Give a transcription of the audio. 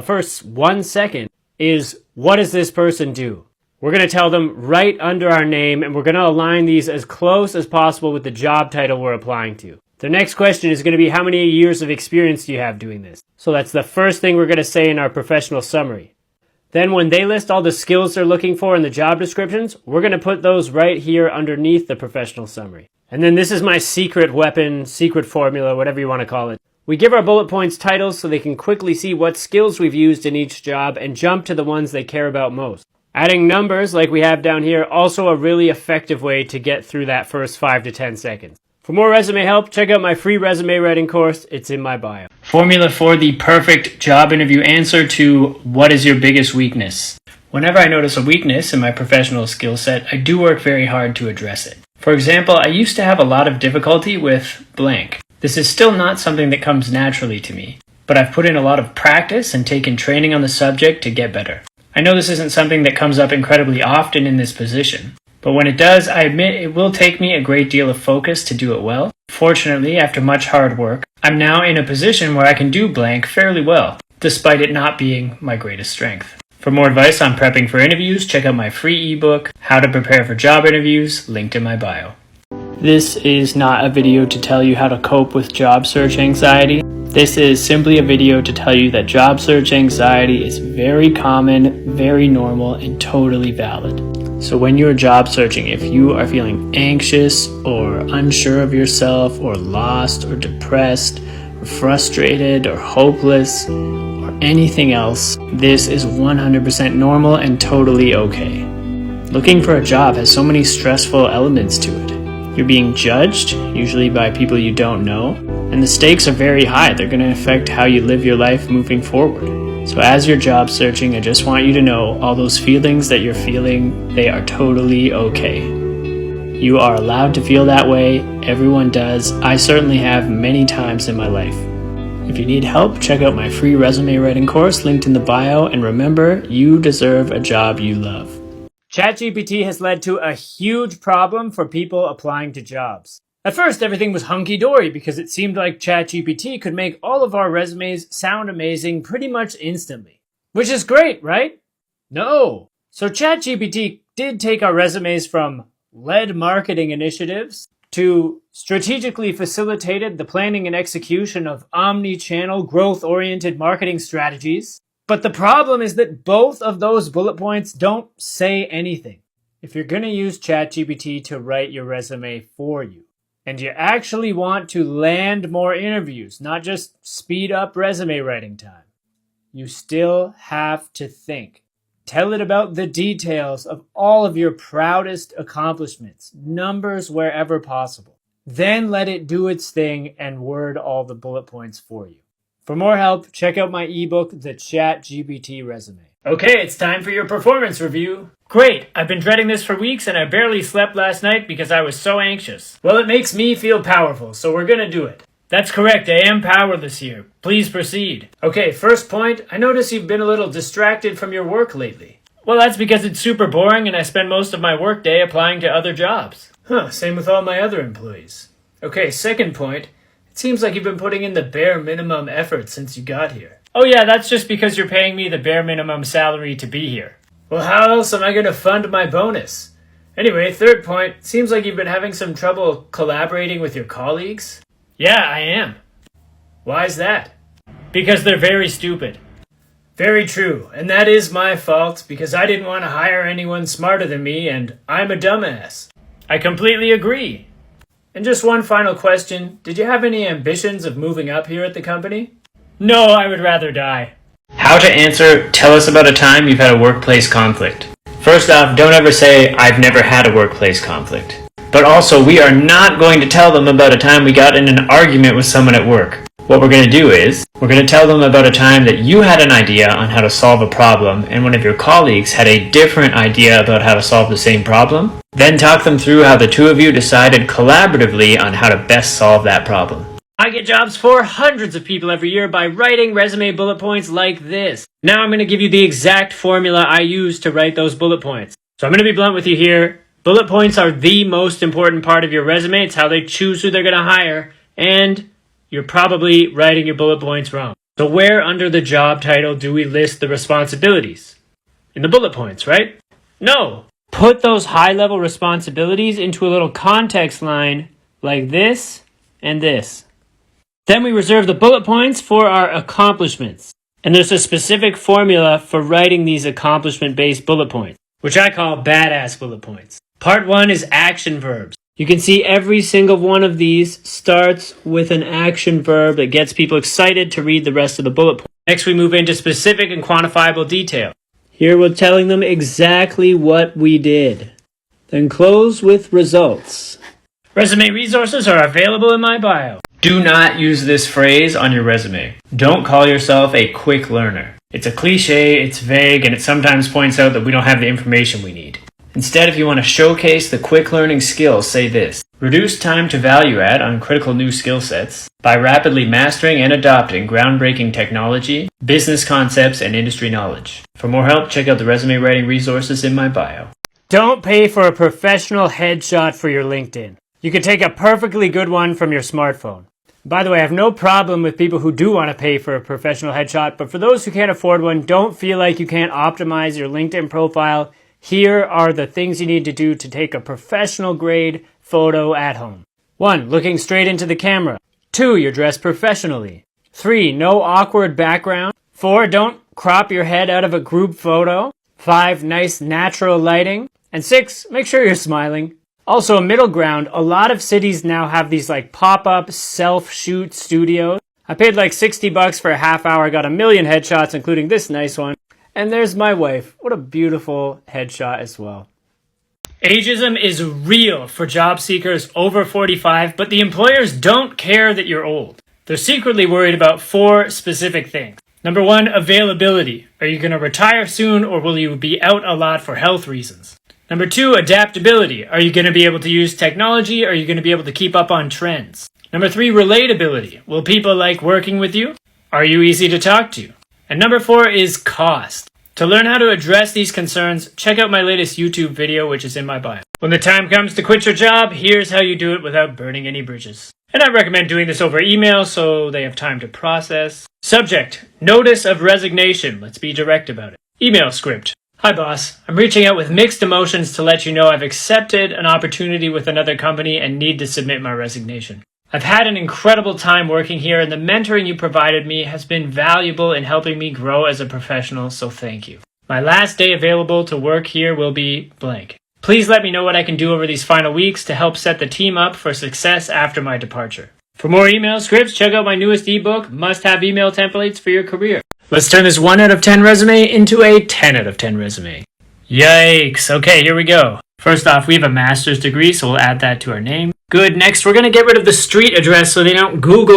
first 1 second is, what does this person do? We're going to tell them right under our name, and we're going to align these as close as possible with the job title we're applying to. The next question is going to be, how many years of experience do you have doing this? So that's the first thing we're going to say in our professional summary. Then when they list all the skills they're looking for in the job descriptions, we're going to put those right here underneath the professional summary. And then this is my secret weapon, secret formula, whatever you want to call it. We give our bullet points titles so they can quickly see what skills we've used in each job and jump to the ones they care about most. Adding numbers like we have down here, also a really effective way to get through that first 5 to 10 seconds. For more resume help, check out my free resume writing course. It's in my bio. Formula for the perfect job interview answer to what is your biggest weakness? Whenever I notice a weakness in my professional skill set, I do work very hard to address it. For example, I used to have a lot of difficulty with blank. This is still not something that comes naturally to me, but I've put in a lot of practice and taken training on the subject to get better. I know this isn't something that comes up incredibly often in this position, but when it does, I admit it will take me a great deal of focus to do it well. Fortunately, after much hard work, I'm now in a position where I can do blank fairly well, despite it not being my greatest strength. For more advice on prepping for interviews, check out my free ebook, How to Prepare for Job Interviews, linked in my bio. This is not a video to tell you how to cope with job search anxiety. This is simply a video to tell you that job search anxiety is very common, very normal, and totally valid. So when you're job searching, if you are feeling anxious or unsure of yourself or lost or depressed or frustrated or hopeless or anything else, this is 100% normal and totally okay. Looking for a job has so many stressful elements to it. You're being judged, usually by people you don't know, and the stakes are very high. They're going to affect how you live your life moving forward. So as you're job searching, I just want you to know all those feelings that you're feeling, they are totally okay. You are allowed to feel that way. Everyone does. I certainly have many times in my life. If you need help, check out my free resume writing course linked in the bio, and remember, you deserve a job you love. ChatGPT has led to a huge problem for people applying to jobs. At first, everything was hunky-dory because it seemed like ChatGPT could make all of our resumes sound amazing pretty much instantly. Which is great, right? No. So ChatGPT did take our resumes from lead marketing initiatives to strategically facilitated the planning and execution of omni-channel growth-oriented marketing strategies. But the problem is that both of those bullet points don't say anything. If you're going to use ChatGPT to write your resume for you, and you actually want to land more interviews, not just speed up resume writing time, you still have to think. Tell it about the details of all of your proudest accomplishments, numbers wherever possible. Then let it do its thing and word all the bullet points for you. For more help, check out my ebook, The ChatGPT Resume. Okay, it's time for your performance review. Great, I've been dreading this for weeks and I barely slept last night because I was so anxious. Well, it makes me feel powerful, so we're gonna do it. That's correct, I am powerless here. Please proceed. Okay, first point, I notice you've been a little distracted from your work lately. Well, that's because it's super boring and I spend most of my workday applying to other jobs. Same with all my other employees. Okay, second point, it seems like you've been putting in the bare minimum effort since you got here. Oh yeah, that's just because you're paying me the bare minimum salary to be here. Well, how else am I going to fund my bonus? Anyway, third point, it seems like you've been having some trouble collaborating with your colleagues. Yeah, I am. Why is that? Because they're very stupid. Very true, and that is my fault because I didn't want to hire anyone smarter than me and I'm a dumbass. I completely agree. And just one final question, did you have any ambitions of moving up here at the company? No, I would rather die. How to answer, tell us about a time you've had a workplace conflict. First off, don't ever say, I've never had a workplace conflict. But also, we are not going to tell them about a time we got in an argument with someone at work. What we're going to do is, we're going to tell them about a time that you had an idea on how to solve a problem and one of your colleagues had a different idea about how to solve the same problem. Then talk them through how the two of you decided collaboratively on how to best solve that problem. I get jobs for hundreds of people every year by writing resume bullet points like this. Now I'm going to give you the exact formula I use to write those bullet points. So I'm going to be blunt with you here. Bullet points are the most important part of your resume. It's how they choose who they're going to hire. And you're probably writing your bullet points wrong. So where under the job title do we list the responsibilities? In the bullet points, right? No. Put those high-level responsibilities into a little context line like this and this. Then we reserve the bullet points for our accomplishments. And there's a specific formula for writing these accomplishment-based bullet points, which I call badass bullet points. Part 1 is action verbs. You can see every single one of these starts with an action verb that gets people excited to read the rest of the bullet points. Next, we move into specific and quantifiable detail. Here we're telling them exactly what we did. Then close with results. Resume resources are available in my bio. Do not use this phrase on your resume. Don't call yourself a quick learner. It's a cliche, it's vague, and it sometimes points out that we don't have the information we need. Instead, if you want to showcase the quick learning skills, say this. Reduce time to value add on critical new skill sets by rapidly mastering and adopting groundbreaking technology, business concepts, and industry knowledge. For more help, check out the resume writing resources in my bio. Don't pay for a professional headshot for your LinkedIn. You can take a perfectly good one from your smartphone. By the way, I have no problem with people who do want to pay for a professional headshot, but for those who can't afford one, don't feel like you can't optimize your LinkedIn profile. Here are the things you need to do to take a professional grade photo at home. 1. Looking straight into the camera. 2. You're dressed professionally. 3. No awkward background. 4. Don't crop your head out of a group photo. 5. Nice natural lighting. And 6. Make sure you're smiling. Also, a middle ground. A lot of cities now have these like pop-up self-shoot studios. I paid like $60 for a half hour. I got 1 million headshots, including this nice one. And there's my wife. What a beautiful headshot as well. Ageism is real for job seekers over 45, but the employers don't care that you're old. They're secretly worried about 4 specific things. Number 1, availability. Are you going to retire soon, or will you be out a lot for health reasons? Number 2, adaptability. Are you going to be able to use technology? Are you going to be able to keep up on trends? Number 3, relatability. Will people like working with you? Are you easy to talk to? And number 4 is cost. To learn how to address these concerns, check out my latest YouTube video, which is in my bio. When the time comes to quit your job, here's how you do it without burning any bridges. And I recommend doing this over email so they have time to process. Subject, notice of resignation. Let's be direct about it. Email script. Hi boss, I'm reaching out with mixed emotions to let you know I've accepted an opportunity with another company and need to submit my resignation. I've had an incredible time working here, and the mentoring you provided me has been valuable in helping me grow as a professional, so thank you. My last day available to work here will be blank. Please let me know what I can do over these final weeks to help set the team up for success after my departure. For more email scripts, check out my newest ebook, Must-Have Email Templates for Your Career. Let's turn this 1 out of 10 resume into a 10 out of 10 resume. Yikes. Okay, here we go. First off, we have a master's degree, so we'll add that to our name. Good. Next, we're going to get rid of the street address so they don't Google